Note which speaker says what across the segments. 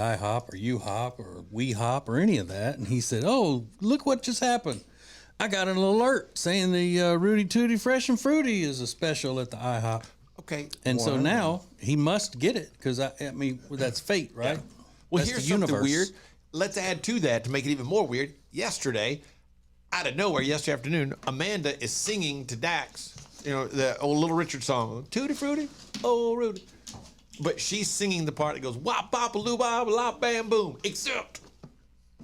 Speaker 1: IHOP or U-Hop or We-Hop or any of that. And he said, oh, look what just happened. I got an alert saying the Rudy Tooty Fresh and Fruity is a special at the IHOP.
Speaker 2: Okay.
Speaker 1: And so now he must get it because, I mean, that's fate, right?
Speaker 2: Yeah. Well,
Speaker 1: that's
Speaker 2: here's
Speaker 1: the
Speaker 2: something
Speaker 1: universe.
Speaker 2: weird. Let's add to that to make it even more weird. Yesterday, out of nowhere, yesterday afternoon, Amanda is singing to Dax, the old Little Richard song, Tutti Frutti, oh Rudy. But she's singing the part that goes, wop, bop, loo, bop, lop, bam, boom, except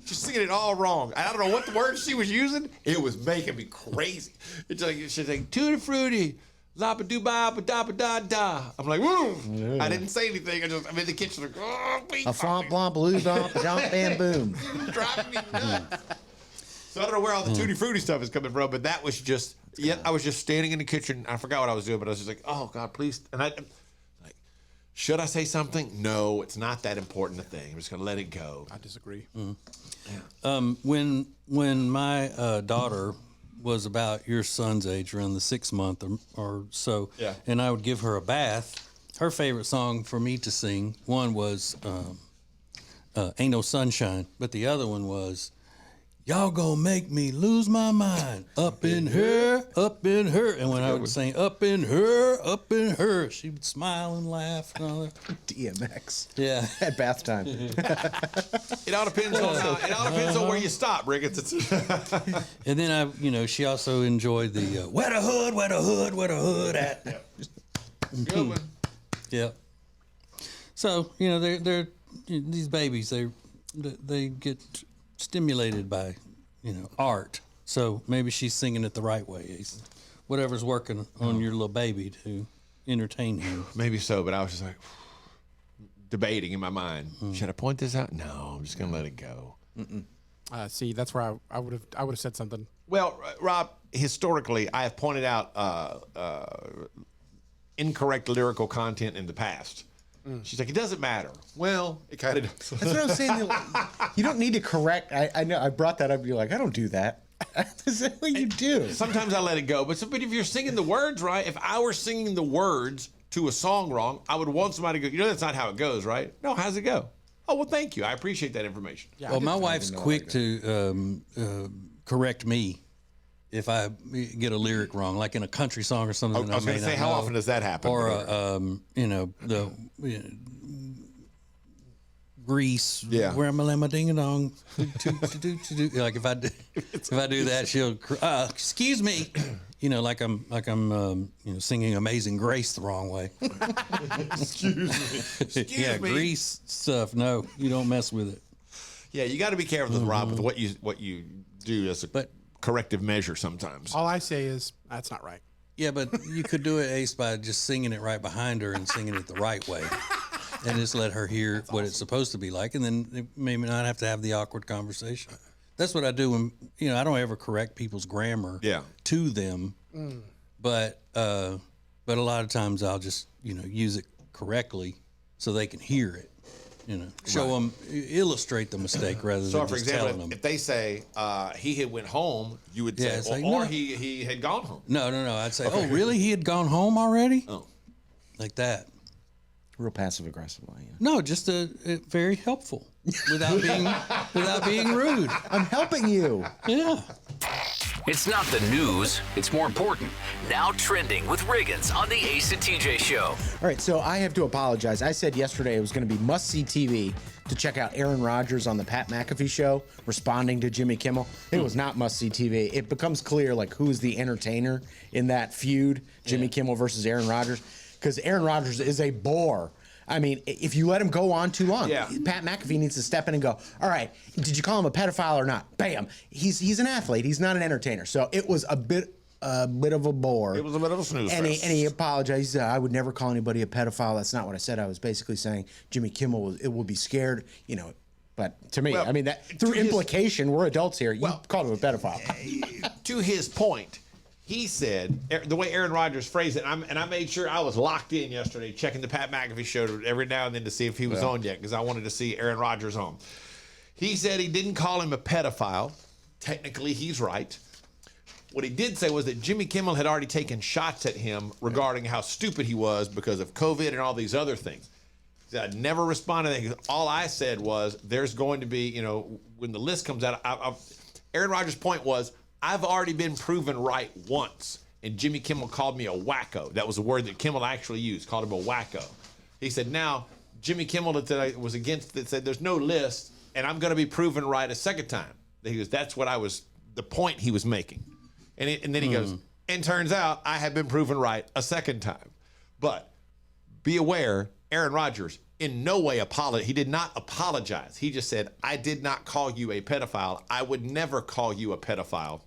Speaker 2: she's singing it all wrong. I don't know what the words she was using. It was making me crazy. It's like she's like, Tutti Frutti, la ba doo ba ba da ba da da. I'm like, woo! Yeah. I didn't say anything. I'm in the kitchen like, oh, please.
Speaker 3: A flomp, blomp, blue, bump, jump, bam, boom.
Speaker 2: Driving me nuts. So I don't know where all the Tutti Frutti stuff is coming from, but that was just, I was just standing in the kitchen. I forgot what I was doing, but I was just like, oh, God, please. And I, like, should I say something? No, it's not that important a thing. I'm just going to let it go.
Speaker 4: I disagree.
Speaker 1: Yeah. When my daughter was about your son's age, around the 6 month or so, and I would give her a bath, her favorite song for me to sing, one was Ain't No Sunshine, but the other one was, y'all gonna make me lose my mind, up in her, up in her. And when I would sing up in her, she would smile and laugh and all that.
Speaker 3: DMX.
Speaker 1: Yeah.
Speaker 3: At bath time.
Speaker 2: It all depends on where you stop, Rick.
Speaker 1: And then she also enjoyed the where the hood at.
Speaker 2: Yeah. Good one.
Speaker 1: Yeah. So they're these babies. They get stimulated by art. So maybe she's singing it the right way. Whatever's working on your little baby to entertain him.
Speaker 2: Maybe so, but I was just like debating in my mind. Should I point this out? No, I'm just gonna let it go.
Speaker 4: See, that's where I would have said something.
Speaker 2: Well, Rob, historically, I have pointed out incorrect lyrical content in the past. She's like, it doesn't matter. Well, it kind of does.
Speaker 3: That's what I'm saying. You don't need to correct. I know. I brought that up. You're like, I don't do that. That's what you do.
Speaker 2: Sometimes I let it go. But if you're singing the words right, if I were singing the words to a song wrong, I would want somebody to go, that's not how it goes, right? No, how's it go? Oh, well, thank you. I appreciate that information.
Speaker 1: Yeah, well, my wife's quick to correct me if I get a lyric wrong, like in a country song or something.
Speaker 2: I was going to say, how often does that happen?
Speaker 1: Or the Grease.
Speaker 2: Yeah.
Speaker 1: Where am I? Lamma ding a dong. Like if I do that, she'll excuse me. Like I'm singing Amazing Grace the wrong way.
Speaker 2: Excuse me.
Speaker 1: Yeah, Grease stuff. No, you don't mess with it.
Speaker 2: Yeah, you got to be careful with Rob with what you do as a corrective measure sometimes.
Speaker 4: All I say is that's not right.
Speaker 1: Yeah, but you could do it, Ace, by just singing it right behind her and singing it the right way. And just let her hear what it's supposed to be like, and then maybe not have to have the awkward conversation. That's what I do when, I don't ever correct people's grammar to them, but a lot of times I'll just, use it correctly so they can hear it. Show them, illustrate the mistake rather than
Speaker 2: for
Speaker 1: just
Speaker 2: example,
Speaker 1: telling them.
Speaker 2: if they say he had went home, you would say, he had gone home.
Speaker 1: No. I'd say, oh, really? He had gone home already?
Speaker 2: Oh.
Speaker 1: Like that.
Speaker 3: Real passive aggressive line. Yeah.
Speaker 1: No, just very helpful without being rude.
Speaker 3: I'm helping you.
Speaker 1: Yeah.
Speaker 5: It's not the news, it's more important. Now trending with Riggins on the Ace and TJ Show.
Speaker 3: All right, so I have to apologize. I said yesterday it was going to be must-see TV to check out Aaron Rodgers on the Pat McAfee show responding to Jimmy Kimmel. It was not must-see TV. It becomes clear who's the entertainer in that feud, Jimmy Kimmel versus Aaron Rodgers, because Aaron Rodgers is a bore. I mean, if you let him go on too long, Pat McAfee needs to step in and go, all right, did you call him a pedophile or not? Bam. He's an athlete. He's not an entertainer. So it was a bit of a bore.
Speaker 2: It was a bit of a snooze
Speaker 3: and
Speaker 2: fest.
Speaker 3: He apologized. He said, I would never call anybody a pedophile. That's not what I said. I was basically saying Jimmy Kimmel will be scared, But to me, through implication, we're adults here. You called him a pedophile.
Speaker 2: To his point, he said, the way Aaron Rodgers phrased it, and I made sure I was locked in yesterday, checking the Pat McAfee show every now and then to see if he was on yet, because I wanted to see Aaron Rodgers on. He said he didn't call him a pedophile. Technically, he's right. What he did say was that Jimmy Kimmel had already taken shots at him regarding how stupid he was because of COVID and all these other things. He said, I never responded. All I said was, there's going to be, when the list comes out, Aaron Rodgers' point was, I've already been proven right once. And Jimmy Kimmel called me a wacko. That was a word that Kimmel actually used, called him a wacko. He said, now, Jimmy Kimmel that I was against that said there's no list, and I'm going to be proven right a second time. He goes, that's what the point he was making. And then he goes, and turns out I have been proven right a second time. But be aware, Aaron Rodgers in no way he did not apologize. He just said, I did not call you a pedophile. I would never call you a pedophile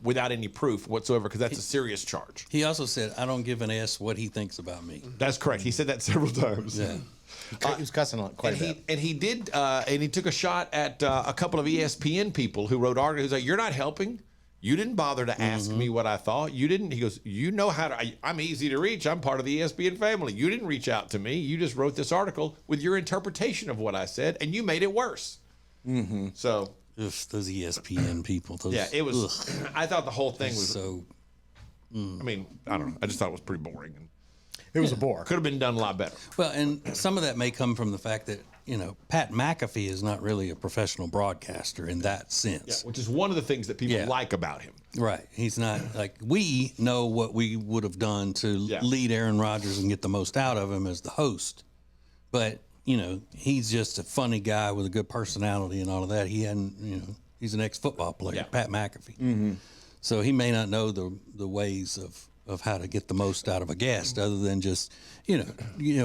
Speaker 2: without any proof whatsoever, because that's a serious charge.
Speaker 1: He also said, I don't give an S what he thinks about me.
Speaker 2: That's correct. He said that several times.
Speaker 1: Yeah.
Speaker 3: He was cussing quite a bit.
Speaker 2: And he did, and he took a shot at a couple of ESPN people who wrote articles. He's like, you're not helping. You didn't bother to ask me what I thought. You didn't. He goes, you know how to, I'm easy to reach. I'm part of the ESPN family. You didn't reach out to me. You just wrote this article with your interpretation of what I said, and you made it worse. So.
Speaker 1: Ugh, those ESPN people.
Speaker 2: It was. I thought the whole thing was
Speaker 1: so.
Speaker 2: I mean, I don't know. I just thought it was pretty boring. And
Speaker 3: it was a bore.
Speaker 2: Could have been done a lot better.
Speaker 1: Well, and some of that may come from the fact that, Pat McAfee is not really a professional broadcaster in that sense.
Speaker 2: Yeah, which is one of the things that people like about him.
Speaker 1: Right. He's not like, we know what we would have done to lead Aaron Rodgers and get the most out of him as the host. But, he's just a funny guy with a good personality and all of that. He hadn't, he's an ex-football player, Pat McAfee. So he may not know the ways of how to get the most out of a guest other than just,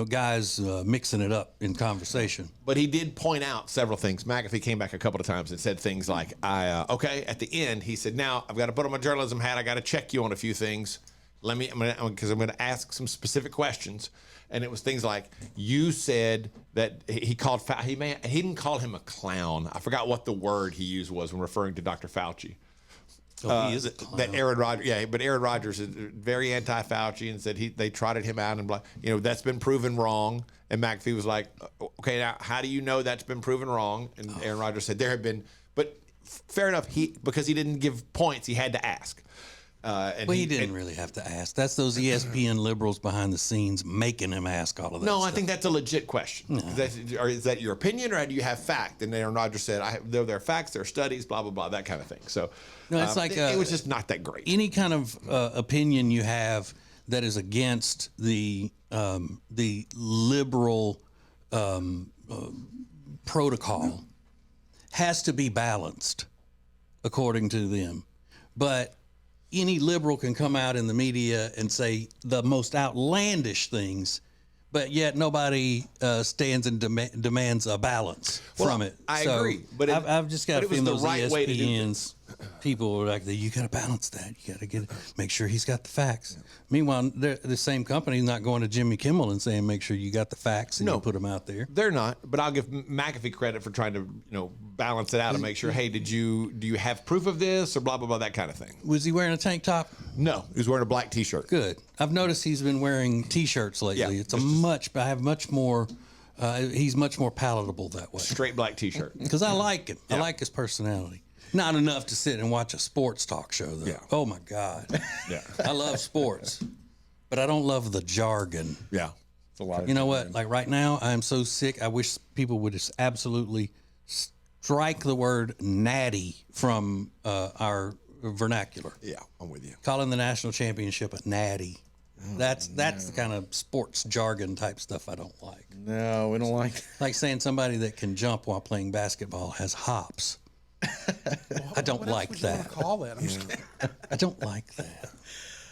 Speaker 1: guys mixing it up in conversation.
Speaker 2: But he did point out several things. McAfee came back a couple of times and said things like, at the end, he said, now I've got to put on my journalism hat. I got to check you on a few things. Because I'm going to ask some specific questions. And it was things like, you said that he didn't call him a clown. I forgot what the word he used was when referring to Dr. Fauci.
Speaker 1: He is a clown.
Speaker 2: That Aaron Rodgers, but Aaron Rodgers is very anti-Fauci and said they trotted him out and that's been proven wrong. And McAfee was like, okay, now how do you know that's been proven wrong? And Aaron Rodgers said there have been, but fair enough. Because he didn't give points, he had to ask.
Speaker 1: He didn't really have to ask. That's those ESPN liberals behind the scenes making him ask all of that.
Speaker 2: No,
Speaker 1: stuff.
Speaker 2: I think that's a legit question. No. Is that your opinion, or do you have fact? And Aaron Rodgers said, there are facts, there are studies, blah, blah, blah, that kind of thing. So
Speaker 1: no, it's like
Speaker 2: it was just not that great.
Speaker 1: Any kind of opinion you have that is against the liberal protocol has to be balanced, according to them. But any liberal can come out in the media and say the most outlandish things, but yet nobody stands and demands a balance from it.
Speaker 2: I agree, but
Speaker 1: I've just got to feel those
Speaker 2: right
Speaker 1: ESPN's people are like, you got to balance that. You got to make sure he's got the facts. Meanwhile, the same company's not going to Jimmy Kimmel and saying, make sure you got the facts and you put them out there.
Speaker 2: They're not, but I'll give McAfee credit for trying to balance it out and make sure, hey, do you have proof of this or blah, blah, blah, that kind of thing.
Speaker 1: Was he wearing a tank top?
Speaker 2: No, he was wearing a black T-shirt.
Speaker 1: Good. I've noticed he's been wearing T-shirts lately. I have much more, he's much more palatable that way.
Speaker 2: Straight black T-shirt.
Speaker 1: Because I like him. Yeah. I like his personality. Not enough to sit and watch a sports talk show, though. Yeah. Oh, my God.
Speaker 2: Yeah.
Speaker 1: I love sports, but I don't love the jargon.
Speaker 2: Yeah.
Speaker 3: It's a lot of
Speaker 1: you know what? Like right now, I'm so sick. I wish people would just absolutely strike the word natty from our vernacular.
Speaker 2: Yeah, I'm with you.
Speaker 1: Calling the national championship a natty. That's the kind of sports jargon type stuff I don't like.
Speaker 3: No, we don't like that.
Speaker 1: Like saying somebody that can jump while playing basketball has hops. I don't like that.
Speaker 4: Call that.
Speaker 1: I don't like that.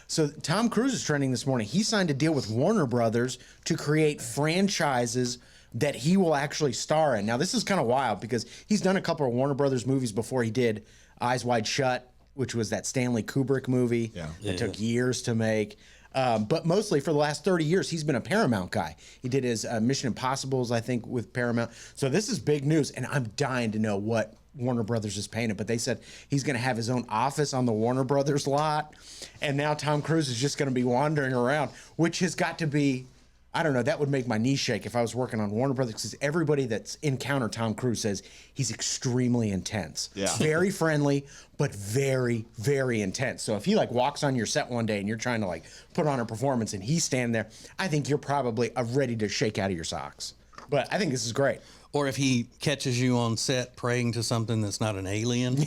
Speaker 3: So Tom Cruise is trending this morning. He signed a deal with Warner Brothers to create franchises that he will actually star in. Now, this is kind of wild because he's done a couple of Warner Brothers movies before. He did Eyes Wide Shut, which was that Stanley Kubrick movie that took years to make. But mostly for the last 30 years, he's been a Paramount guy. He did his Mission Impossibles, I think, with Paramount. So this is big news, and I'm dying to know what Warner Brothers is paying him. But they said he's going to have his own office on the Warner Brothers lot, and now Tom Cruise is just going to be wandering around, which has got to be I don't know. That would make my knees shake if I was working on Warner Brothers, because everybody that's encountered Tom Cruise says he's extremely intense.
Speaker 2: Yeah.
Speaker 3: Very friendly, but very, very intense. So if he like walks on your set one day and you're trying to like put on a performance and he's standing there, I think you're probably ready to shake out of your socks. But I think this is great.
Speaker 1: Or if he catches you on set praying to something that's not an alien,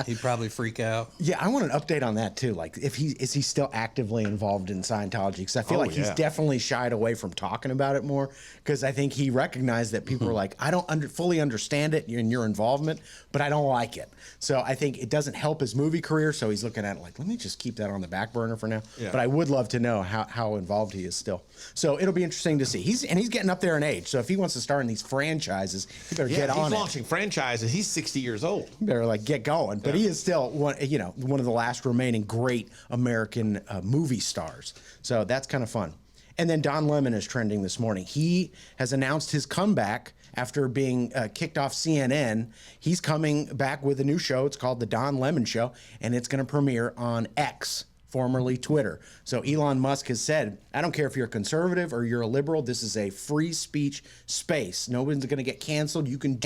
Speaker 1: he'd probably freak out.
Speaker 3: Yeah, I want an update on that too. Like, is he still actively involved in Scientology? Because I feel like he's definitely shied away from talking about it more. Because I think he recognized that people are like, I don't fully understand it in your involvement, but I don't like it. So I think it doesn't help his movie career. So he's looking at it like, let me just keep that on the back burner for now. Yeah. But I would love to know how involved he is still. So it'll be interesting to see. He's getting up there in age. So if he wants to star in these franchises, he better get on it.
Speaker 2: He's launching franchises. He's 60 years old.
Speaker 3: He better like get going. But he is still one of the last remaining great American movie stars. So that's kind of fun. And then Don Lemon is trending this morning. He has announced his comeback after being kicked off CNN. He's coming back with a new show. It's called The Don Lemon Show, and it's going to premiere on X, formerly Twitter. So Elon Musk has said, I don't care if you're a conservative or you're a liberal, this is a free speech space. No one's going to get canceled. You can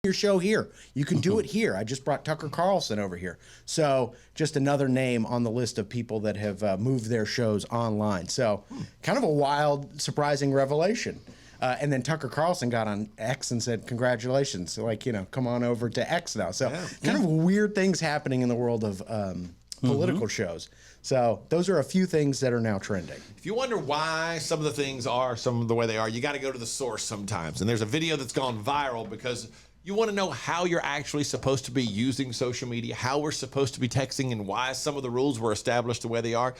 Speaker 3: your show here. You can do it here. I just brought Tucker Carlson over here. So just another name on the list of people that have moved their shows online. So kind of a wild, surprising revelation. And then Tucker Carlson got on X and said, congratulations. So come on over to X now. So kind of weird things happening in the world of political shows. So those are a few things that are now trending.
Speaker 2: If you wonder why some of the things are some of the way they are, you got to go to the source sometimes. And there's a video that's gone viral because you want to know how you're actually supposed to be using social media, how we're supposed to be texting, and why some of the rules were established the way they are.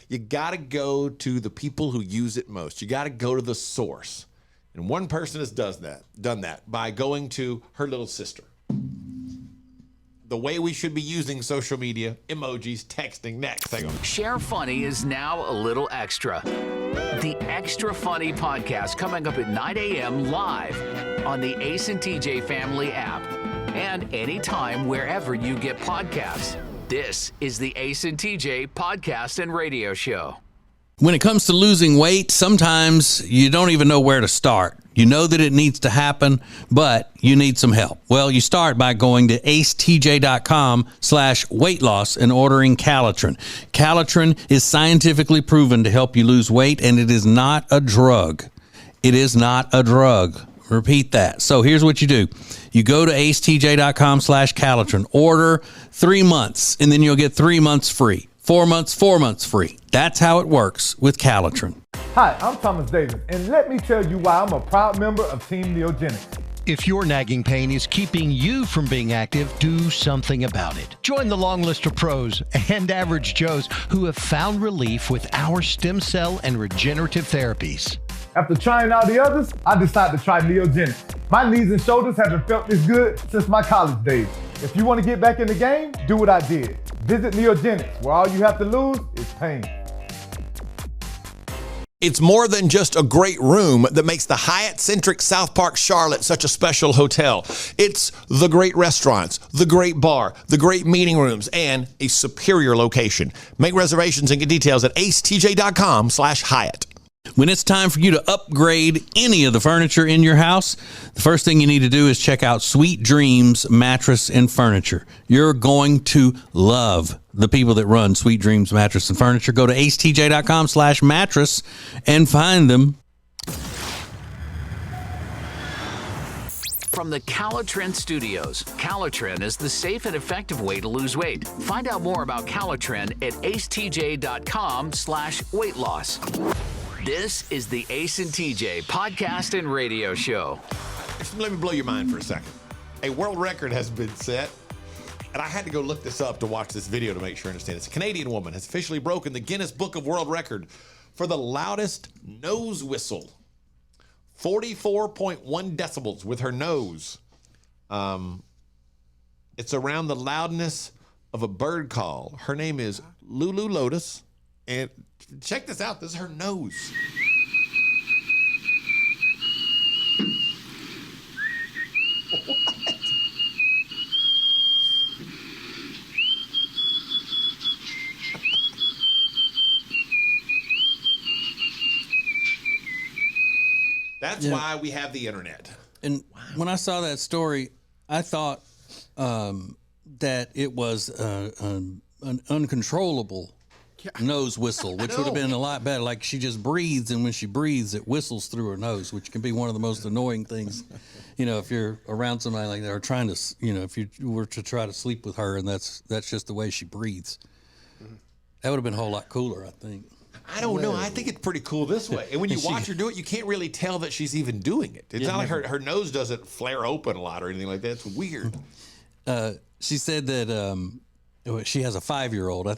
Speaker 2: You got to go to the people who use it most. You got to go to the source. And one person has done that by going to her little sister. The way we should be using social media, emojis, texting. Next, hang on.
Speaker 5: Share Funny is now a little extra. The Extra Funny podcast coming up at 9 a.m. live on the Ace and TJ Family app and anytime wherever you get podcasts. This is the Ace and TJ podcast and radio show.
Speaker 1: When it comes to losing weight, sometimes you don't even know where to start. You know that it needs to happen, but you need some help. Well, you start by going to acetj.com/weight loss and ordering Calitrin. Calitrin is scientifically proven to help you lose weight, and it is not a drug. It is not a drug. Repeat that. So here's what you do. You go to acetj.com/Calitrin, order 3 months, and then you'll get 3 months free. 4 months, 4 months free. That's how it works with Calitrin.
Speaker 6: Hi, I'm Thomas Davis, and let me tell you why I'm a proud member of Team Neogenics.
Speaker 7: If your nagging pain is keeping you from being active, do something about it. Join the long list of pros and average Joes who have found relief with our stem cell and regenerative therapies.
Speaker 6: After trying all the others, I decided to try Neogenics. My knees and shoulders haven't felt this good since my college days. If you want to get back in the game, do what I did. Visit Neogenics, where all you have to lose is pain.
Speaker 2: It's more than just a great room that makes the Hyatt-centric South Park Charlotte such a special hotel. It's the great restaurants, the great bar, the great meeting rooms, and a superior location. Make reservations and get details at acetj.com/Hyatt.
Speaker 1: When it's time for you to upgrade any of the furniture in your house, the first thing you need to do is check out Sweet Dreams Mattress and Furniture. You're going to love the people that run Sweet Dreams Mattress and Furniture. Go to acetj.com/mattress and find them.
Speaker 5: From the Calitrin Studios, Calitrin is the safe and effective way to lose weight. Find out more about Calitrin at acetj.com/weight loss. This is the Ace and TJ podcast and radio show.
Speaker 2: Let me blow your mind for a second. A world record has been set, and I had to go look this up to watch this video to make sure I understand. It's a Canadian woman has officially broken the Guinness Book of World Record for the loudest nose whistle. 44.1 decibels with her nose. It's around the loudness of a bird call. Her name is Lulu Lotus, and check this out. This is her nose. What? That's why we have the internet.
Speaker 1: And when I saw that story, I thought that it was an uncontrollable nose whistle, which would have been a lot better. Like she just breathes, and when she breathes, it whistles through her nose, which can be one of the most annoying things. If you're around somebody like that, or trying to, if you were to try to sleep with her, and that's just the way she breathes. That would have been a whole lot cooler, I think.
Speaker 2: I don't know. I think it's pretty cool this way. And when you watch her do it, you can't really tell that she's even doing it. It's not like her nose doesn't flare open a lot or anything like that. It's weird.
Speaker 1: She said that she has a 5-year-old,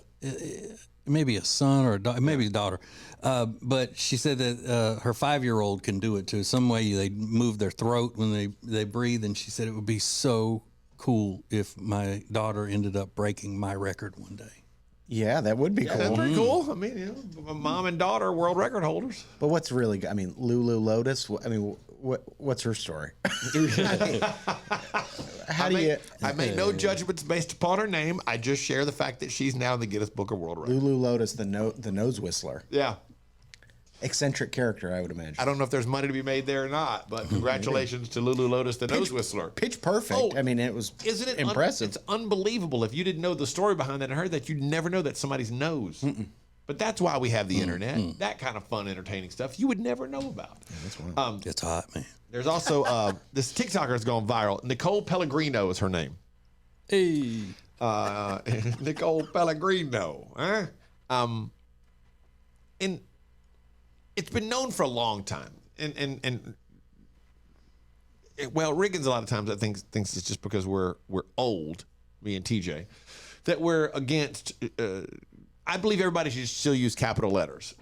Speaker 1: maybe a son or maybe a daughter. But she said that her 5-year-old can do it too. Some way they move their throat when they breathe. And she said it would be so cool if my daughter ended up breaking my record one day.
Speaker 3: Yeah, that would be cool.
Speaker 2: That's pretty cool. I mean, mom and daughter world record holders.
Speaker 3: But what's really good? I mean, Lulu Lotus. I mean, what's her story? How do you?
Speaker 2: I make no judgments based upon her name. I just share the fact that she's now in the Guinness Book of World Records.
Speaker 3: Lulu Lotus, the nose whistler.
Speaker 2: Yeah.
Speaker 3: Eccentric character, I would imagine.
Speaker 2: I don't know if there's money to be made there or not, but congratulations to Lulu Lotus, the nose whistler.
Speaker 3: Pitch perfect.
Speaker 2: Oh,
Speaker 3: I mean, it was impressive.
Speaker 2: It's unbelievable. If you didn't know the story behind that and heard that, you'd never know that's somebody's nose. But that's why we have the internet. That kind of fun, entertaining stuff you would never know about.
Speaker 3: Yeah, that's wild.
Speaker 1: It's hot, man.
Speaker 2: There's also this TikToker has gone viral. Nicole Pellegrino is her name.
Speaker 1: Hey.
Speaker 2: Nicole Pellegrino. Huh? And it's been known for a long time. And Riggins a lot of times I think thinks it's just because we're old, me and TJ, that we're against. I believe everybody should still use capital letters.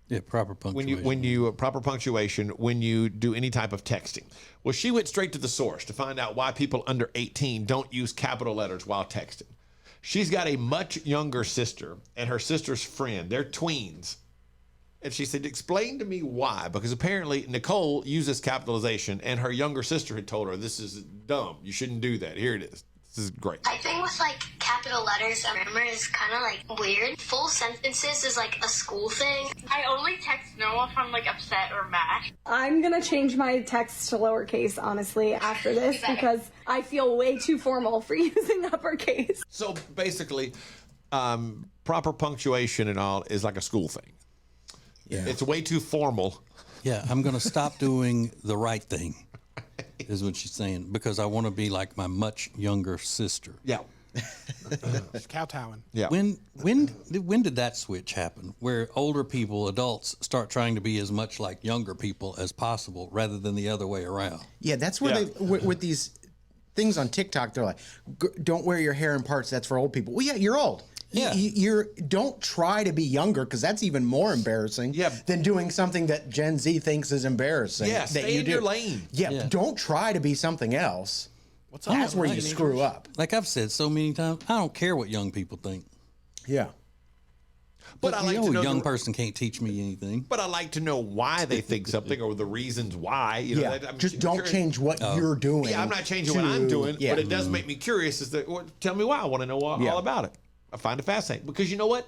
Speaker 1: Yeah, proper punctuation.
Speaker 2: When you proper punctuation when you do any type of texting. Well, she went straight to the source to find out why people under 18 don't use capital letters while texting. She's got a much younger sister and her sister's friend. They're tweens. And she said, explain to me why. Because apparently Nicole uses capitalization and her younger sister had told her, this is dumb. You shouldn't do that. Here it is. This is great.
Speaker 8: I think with capital letters, grammar is kind of weird. Full sentences is a school thing. I only text Noah if I'm upset or mad.
Speaker 9: I'm gonna change my text to lowercase, honestly, after this because I feel way too formal for using uppercase.
Speaker 2: So basically, proper punctuation and all is like a school thing. Yeah. It's way too formal.
Speaker 1: Yeah, I'm going to stop doing the right thing, is what she's saying, because I want to be like my much younger sister.
Speaker 2: Yeah.
Speaker 4: Kowtowing.
Speaker 2: Yeah.
Speaker 1: When did that switch happen, where older people, adults, start trying to be as much like younger people as possible rather than the other way around?
Speaker 3: Yeah, that's where with these things on TikTok, they're like, don't wear your hair in parts, that's for old people. Well, yeah, you're old.
Speaker 1: Yeah.
Speaker 3: Don't try to be younger because that's even more embarrassing than doing something that Gen Z thinks is embarrassing.
Speaker 2: Yeah,
Speaker 3: that
Speaker 2: stay
Speaker 3: you
Speaker 2: in
Speaker 3: do.
Speaker 2: your lane.
Speaker 3: Yeah, don't try to be something else. That's where you screw up.
Speaker 1: Like I've said so many times, I don't care what young people think.
Speaker 3: Yeah.
Speaker 2: But I like to know
Speaker 1: a young person can't teach me anything.
Speaker 2: But I like to know why they think something or the reasons why.
Speaker 3: Just don't change what you're doing.
Speaker 2: Yeah, I'm not changing what I'm doing, but it does make me curious. Tell me why. I want to know all about it. I find it fascinating because you know what?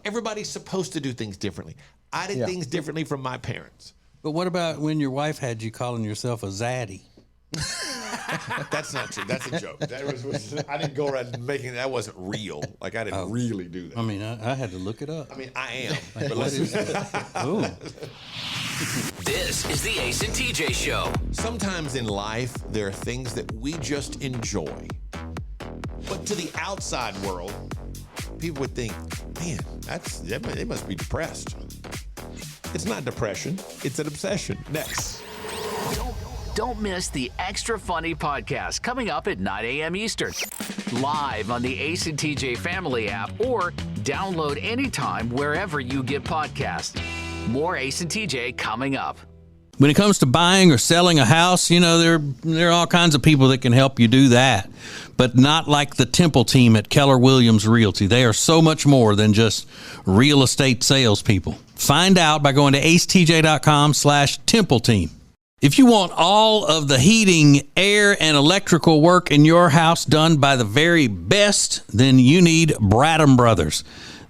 Speaker 2: Everybody's supposed to do things differently. I did things differently from my parents.
Speaker 1: But what about when your wife had you calling yourself a zaddy?
Speaker 2: That's not true. That's a joke. That was I didn't go around making that. Wasn't real. I didn't really do that.
Speaker 1: I mean, I had to look it up.
Speaker 2: I mean, I am. But
Speaker 5: This is the Ace and TJ Show.
Speaker 2: Sometimes in life, there are things that we just enjoy. But to the outside world, people would think, man, they must be depressed. It's not depression. It's an obsession. Next.
Speaker 5: Don't miss the Extra Funny podcast coming up at 9 a.m. Eastern. Live on the Ace and TJ Family app or download anytime wherever you get podcasts. More Ace and TJ coming up.
Speaker 1: When it comes to buying or selling a house, there are all kinds of people that can help you do that, but not like the Temple team at Keller Williams Realty. They are so much more than just real estate salespeople. Find out by going to acetj.com/Temple team. If you want all of the heating, air, and electrical work in your house done by the very best, then you need Bradham Brothers.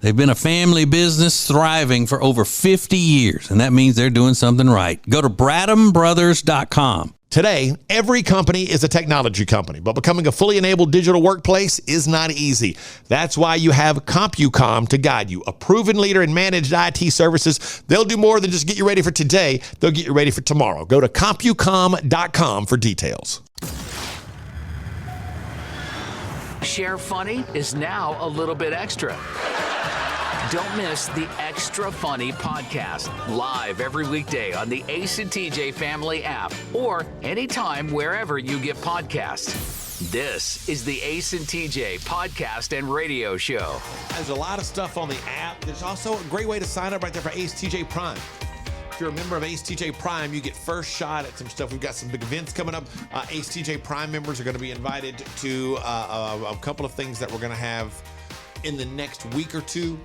Speaker 1: They've been a family business thriving for over 50 years, and that means they're doing something right. Go to BradhamBrothers.com.
Speaker 2: Today, every company is a technology company, but becoming a fully enabled digital workplace is not easy. That's why you have CompuCom to guide you, a proven leader in managed IT services. They'll do more than just get you ready for today. They'll get you ready for tomorrow. Go to CompuCom.com for details.
Speaker 5: Share Funny is now a little bit extra. Don't miss the Extra Funny podcast, live every weekday on the Ace and TJ Family app or anytime wherever you get podcasts. This is the Ace and TJ podcast and radio show.
Speaker 2: There's a lot of stuff on the app. There's also a great way to sign up right there for Ace TJ Prime. If you're a member of Ace TJ Prime, you get first shot at some stuff. We've got some big events coming up. Ace TJ Prime members are going to be invited to a couple of things that we're going to have in the next week or two.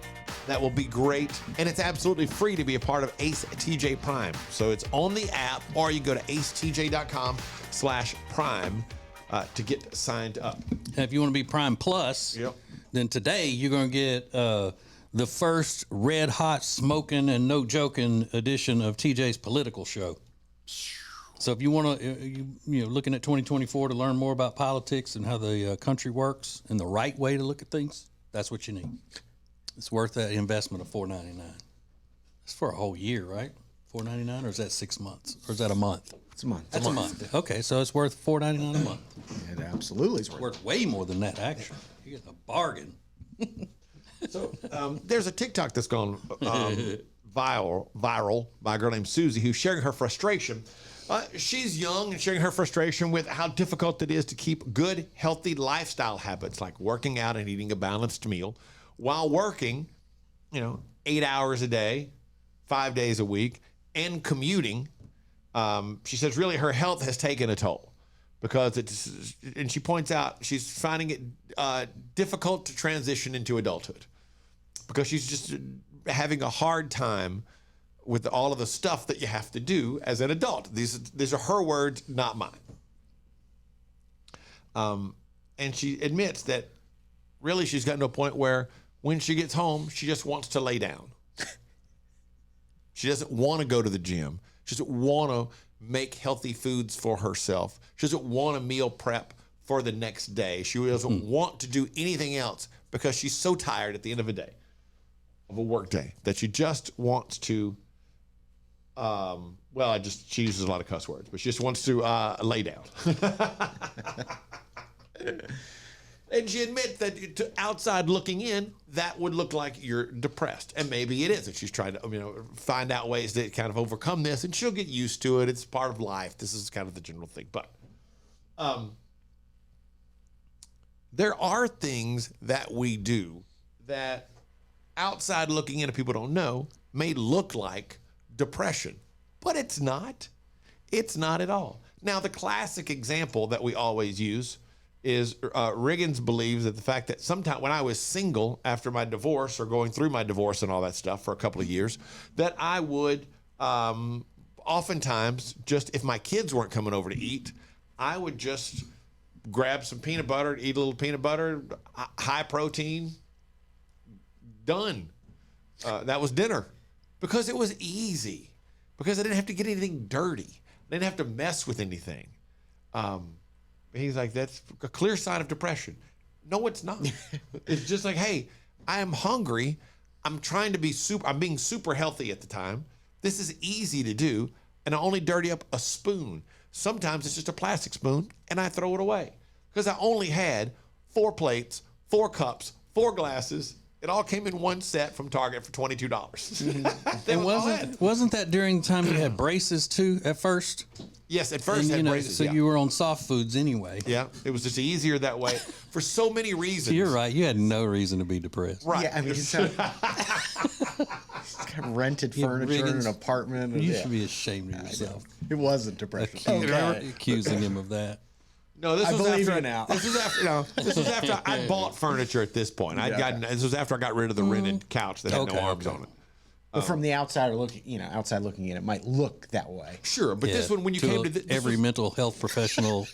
Speaker 2: That will be great. And it's absolutely free to be a part of Ace TJ Prime. So it's on the app, or you go to acetj.com/prime to get signed up.
Speaker 1: And if you want to be Prime Plus, then today you're going to get the first red hot smoking and no joking edition of TJ's political show. So if you want to, looking at 2024 to learn more about politics and how the country works and the right way to look at things, that's what you need. It's worth that investment of $4.99. It's for a whole year, right? $4.99, or is that 6 months, or is that a month?
Speaker 3: It's a month.
Speaker 1: That's a month. Okay, so it's worth $4.99 a month.
Speaker 3: It absolutely is
Speaker 1: worth way more than that, actually. You get a bargain.
Speaker 2: So there's a TikTok that's gone viral by a girl named Susie who's sharing her frustration. She's young and sharing her frustration with how difficult it is to keep good, healthy lifestyle habits like working out and eating a balanced meal while working, 8 hours a day, 5 days a week, and commuting. She says really her health has taken a toll because and she points out she's finding it difficult to transition into adulthood because she's just having a hard time with all of the stuff that you have to do as an adult. These are her words, not mine. And she admits that really she's gotten to a point where when she gets home, she just wants to lay down. She doesn't want to go to the gym. She doesn't want to make healthy foods for herself. She doesn't want to meal prep for the next day. She doesn't want to do anything else because she's so tired at the end of a day, of a work day, that she just wants to, she uses a lot of cuss words, but she just wants to lay down. And she admits that to outside looking in, that would look like you're depressed. And maybe it is. And she's trying to find out ways to kind of overcome this. And she'll get used to it. It's part of life. This is kind of the general thing. But there are things that we do that outside looking in, if people don't know, may look like depression. But it's not. It's not at all. Now, the classic example that we always use is Riggins believes that the fact that sometime when I was single after my divorce or going through my divorce and all that stuff for a couple of years, that I would oftentimes just, if my kids weren't coming over to eat, I would just grab some peanut butter, eat a little peanut butter, high protein, done. That was dinner because it was easy, because I didn't have to get anything dirty. I didn't have to mess with anything. He's like, that's a clear sign of depression. No, it's not. It's just like, hey, I am hungry. I'm trying to be I'm being super healthy at the time. This is easy to do. And I only dirty up a spoon. Sometimes it's just a plastic spoon and I throw it away because I only had 4 plates, 4 cups, 4 glasses. It all came in one set from Target for $22.
Speaker 1: And wasn't that during the time you had braces too at first?
Speaker 2: Yes, at first had braces.
Speaker 1: So you were on soft foods anyway.
Speaker 2: Yeah, it was just easier that way for so many reasons.
Speaker 1: So you're right. You had no reason to be depressed.
Speaker 2: Right.
Speaker 3: Yeah, I mean, it's rented furniture in an apartment.
Speaker 1: You should be ashamed of yourself.
Speaker 3: It wasn't depression.
Speaker 1: Accusing him of that.
Speaker 2: No, this was
Speaker 3: believe
Speaker 2: after.
Speaker 3: you now.
Speaker 2: This was after I bought furniture. At this point, this was after I got rid of the rented couch that had no arms on it.
Speaker 3: But from the outsider looking, outside looking in, it might look that way.
Speaker 2: Sure, but this one, when you came to this
Speaker 1: every mental health professional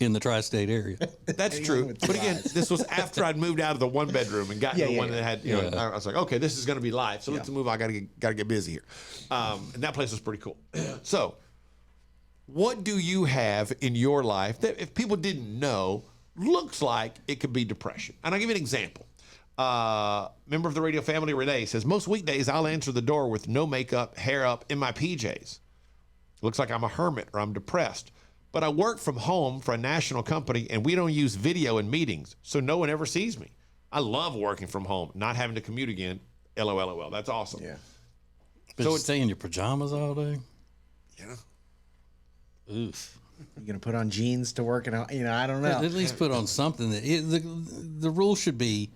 Speaker 1: in the tri-state area.
Speaker 2: That's true. But again, this was after I'd moved out of the one bedroom and gotten to the one that had, I was like, okay, this is going to be live. So let's move. I got to get busy here. And that place was pretty cool. So what do you have in your life that if people didn't know, looks like it could be depression? And I'll give you an example. Member of the radio family, Renee, says, most weekdays I'll answer the door with no makeup, hair up, in my PJs. Looks like I'm a hermit or I'm depressed. But I work from home for a national company and we don't use video in meetings, so no one ever sees me. I love working from home, not having to commute again. LOL. That's awesome.
Speaker 3: Yeah.
Speaker 1: But so stay in your pajamas all day?
Speaker 2: Yeah.
Speaker 1: Oof.
Speaker 3: You're going to put on jeans to work? And I don't know.
Speaker 1: At least put on something. The rule should be,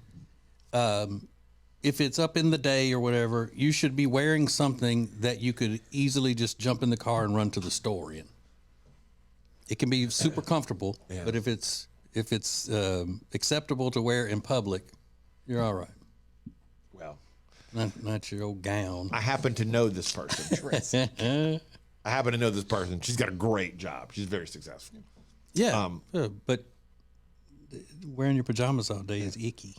Speaker 1: if it's up in the day or whatever, you should be wearing something that you could easily just jump in the car and run to the store in. It can be super comfortable, but if it's acceptable to wear in public, you're all right.
Speaker 2: Well,
Speaker 1: not your old gown.
Speaker 2: I happen to know this person. I happen to know this person. She's got a great job. She's very successful.
Speaker 1: Yeah, but wearing your pajamas all day is icky.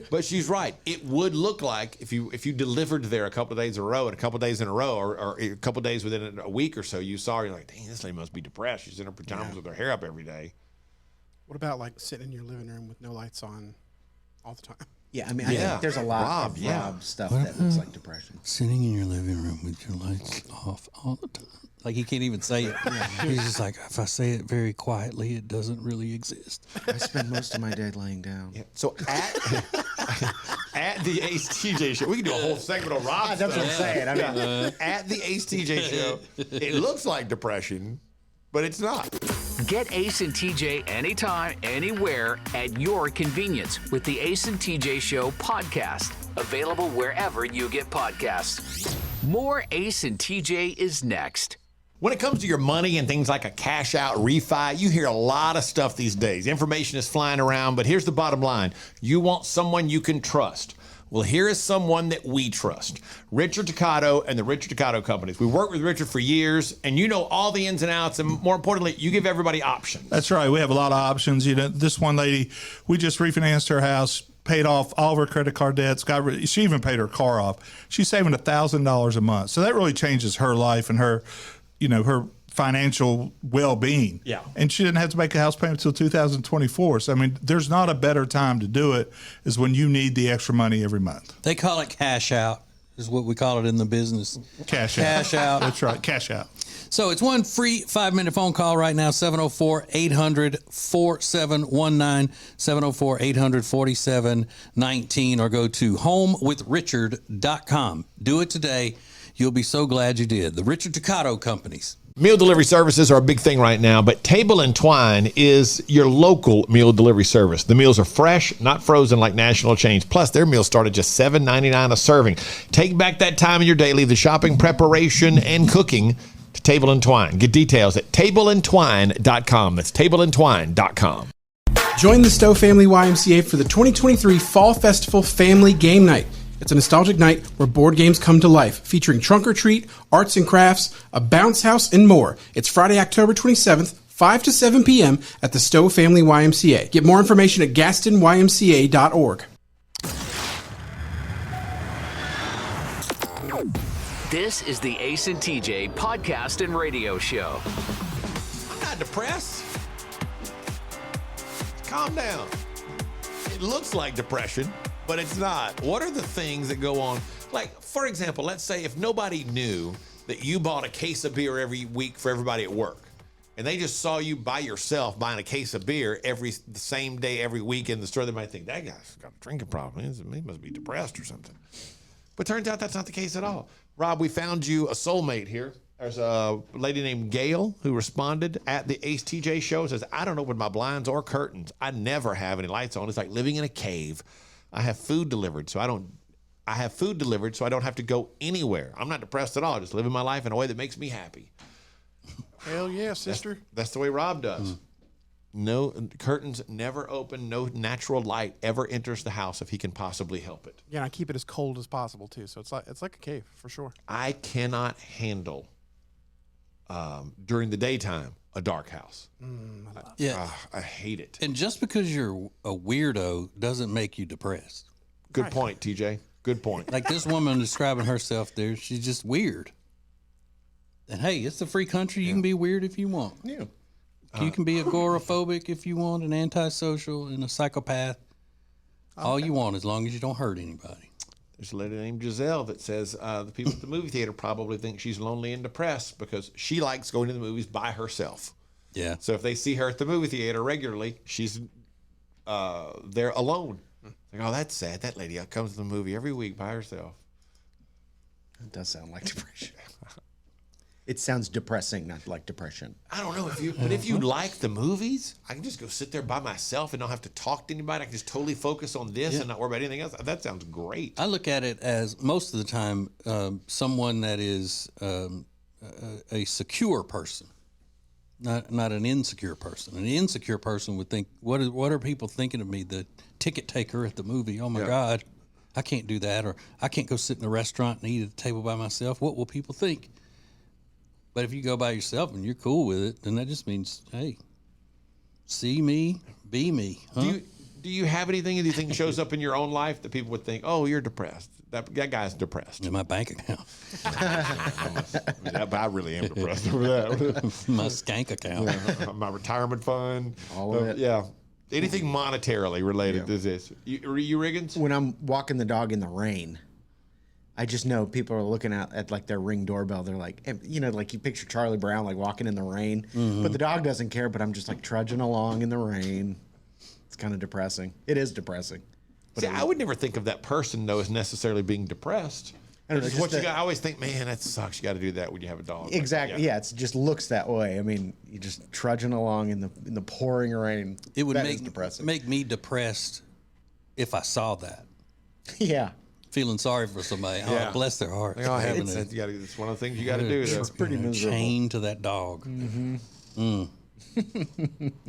Speaker 2: But she's right. It would look like if you delivered there a couple of days in a row and a couple of days in a row or a couple of days within a week or so, you saw her, you're like, dang, this lady must be depressed. She's in her pajamas with her hair up every day.
Speaker 4: What about like sitting in your living room with no lights on all the time?
Speaker 3: Yeah, I mean, I think there's a lot of Rob stuff that looks like depression.
Speaker 1: Sitting in your living room with your lights off all the time. Like he can't even say it. He's just like, if I say it very quietly, it doesn't really exist.
Speaker 3: I spend most of my day laying down.
Speaker 2: Yeah. So at the Ace TJ show, we can do a whole segment on Rob.
Speaker 3: That's what I'm saying. I mean,
Speaker 2: at the Ace TJ show, it looks like depression, but it's not.
Speaker 5: Get Ace and TJ anytime, anywhere, at your convenience with the Ace and TJ Show podcast. Available wherever you get podcasts. More Ace and TJ is next.
Speaker 2: When it comes to your money and things like a cash out refi, you hear a lot of stuff these days. Information is flying around, but here's the bottom line. You want someone you can trust. Well, here is someone that we trust. Richard Toccato and the Richard Toccato Companies. We worked with Richard for years, and you know all the ins and outs, and more importantly, you give everybody options.
Speaker 10: That's right. We have a lot of options. This one lady, we just refinanced her house, paid off all of her credit card debts. She even paid her car off. She's saving $1,000 a month. So that really changes her life and her financial well-being.
Speaker 2: Yeah.
Speaker 10: And she didn't have to make a house payment until 2024. So, I mean, there's not a better time to do it is when you need the extra money every month.
Speaker 1: They call it cash out, is what we call it in the business.
Speaker 10: Cash out.
Speaker 1: Cash out.
Speaker 10: That's right, cash out.
Speaker 1: So it's one free 5-minute phone call right now, 704-800-4719, 704-800-4719, or go to homewithrichard.com. Do it today. You'll be so glad you did. The Richard Toccato Companies.
Speaker 2: Meal delivery services are a big thing right now, but Table and Twine is your local meal delivery service. The meals are fresh, not frozen like national chains. Plus, their meals start at just $7.99 a serving. Take back that time in your day, leave the shopping, preparation, and cooking to Table and Twine. Get details at tableandtwine.com. That's tableandtwine.com.
Speaker 4: Join the Stowe Family YMCA for the 2023 Fall Festival Family Game Night. It's a nostalgic night where board games come to life, featuring trunk or treat, arts and crafts, a bounce house, and more. It's Friday, October 27th, 5 to 7 p.m. at the Stowe Family YMCA. Get more information at gastonymca.org.
Speaker 5: This is the Ace and TJ podcast and radio show.
Speaker 2: I'm not depressed. Calm down. It looks like depression, but it's not. What are the things that go on? Like, for example, let's say if nobody knew that you bought a case of beer every week for everybody at work, and they just saw you by yourself buying a case of beer the same day every week in the store, they might think, that guy's got a drinking problem. He must be depressed or something. But turns out that's not the case at all. Rob, we found you a soulmate here. There's a lady named Gail who responded at the Ace TJ show. Says, I don't open my blinds or curtains. I never have any lights on. It's like living in a cave. I have food delivered, so I don't have to go anywhere. I'm not depressed at all. Just living my life in a way that makes me happy.
Speaker 4: Hell yeah, sister.
Speaker 2: That's the way Rob does. No curtains never open. No natural light ever enters the house if he can possibly help it.
Speaker 4: Yeah, and I keep it as cold as possible too. So it's like a cave for sure.
Speaker 2: I cannot handle during the daytime a dark house. I hate it.
Speaker 1: And just because you're a weirdo doesn't make you depressed.
Speaker 2: Good point, TJ. Good point.
Speaker 1: Like this woman describing herself there, she's just weird. And hey, it's a free country. You can be weird if you want.
Speaker 3: Yeah.
Speaker 1: You can be agoraphobic if you want, an antisocial, and a psychopath. All you want, as long as you don't hurt anybody.
Speaker 2: There's a lady named Giselle that says the people at the movie theater probably think she's lonely and depressed because she likes going to the movies by herself.
Speaker 1: Yeah.
Speaker 2: So if they see her at the movie theater regularly, she's there alone. Like, oh, that's sad. That lady comes to the movie every week by herself.
Speaker 3: It does sound like depression. It sounds depressing, not like depression.
Speaker 2: I don't know but if you like the movies, I can just go sit there by myself and not have to talk to anybody. I can just totally focus on this and not worry about anything else. That sounds great.
Speaker 1: I look at it as most of the time someone that is a secure person, not an insecure person. An insecure person would think, what are people thinking of me? The ticket taker at the movie. Oh my God, I can't do that, or I can't go sit in a restaurant and eat at a table by myself. What will people think? But if you go by yourself and you're cool with it, then that just means, hey, see me, be me. Huh?
Speaker 2: Do you have anything that you think shows up in your own life that people would think, oh, you're depressed? That guy's depressed.
Speaker 1: In my bank account.
Speaker 2: I really am depressed over that.
Speaker 1: My skank account.
Speaker 2: My retirement fund.
Speaker 3: All of it.
Speaker 2: Yeah. Anything monetarily related to this. You Riggins?
Speaker 3: When I'm walking the dog in the rain, I just know people are looking at like their Ring doorbell. They're like, like you picture Charlie Brown like walking in the rain, but the dog doesn't care. But I'm just like trudging along in the rain. It's kind of depressing. It is depressing. But
Speaker 2: See, I would never think of that person though as necessarily being depressed.
Speaker 3: I don't know,
Speaker 2: I always think, man, that sucks. You got to do that when you have a dog.
Speaker 3: Exactly. Yeah, it just looks that way. I mean, you're just trudging along in the pouring rain.
Speaker 1: It would
Speaker 3: make
Speaker 1: me depressed if I saw that.
Speaker 3: Yeah.
Speaker 1: Feeling sorry for somebody. Oh, bless their heart.
Speaker 2: It's one of the things you got to do.
Speaker 3: It's pretty miserable.
Speaker 1: Chained to that dog.
Speaker 3: Mm-hmm.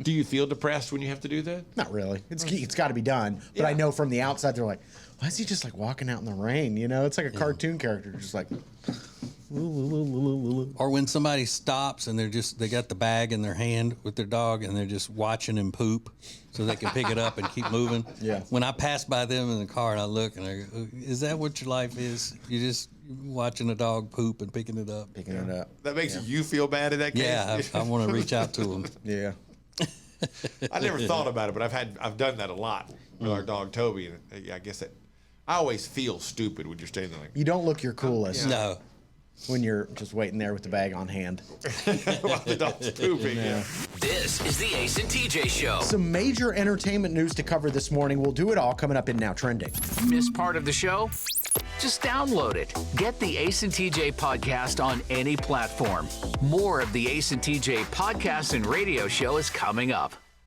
Speaker 2: Do you feel depressed when you have to do that?
Speaker 3: Not really. It's got to be done. But I know from the outside, they're like, why is he just like walking out in the rain? It's like a cartoon character, just like.
Speaker 1: Or when somebody stops and they got the bag in their hand with their dog and they're just watching him poop so they can pick it up and keep moving.
Speaker 3: Yeah.
Speaker 1: When I pass by them in the car and I look and I go, is that what your life is? You're just watching a dog poop and picking it up.
Speaker 2: That makes you feel bad in that case?
Speaker 1: Yeah, I want to reach out to them.
Speaker 3: Yeah.
Speaker 2: I never thought about it, but I've done that a lot with our dog Toby. And I guess I always feel stupid when you're standing there like.
Speaker 3: You don't look your coolest.
Speaker 1: No.
Speaker 3: When you're just waiting there with the bag on hand.
Speaker 2: While the dog's pooping. Yeah.
Speaker 5: This is the Ace and TJ Show.
Speaker 3: Some major entertainment news to cover this morning. We'll do it all coming up in Now Trending.
Speaker 5: Missed part of the show? Just download it. Get the Ace and TJ podcast on any platform. More of the Ace and TJ podcast and radio show is coming up.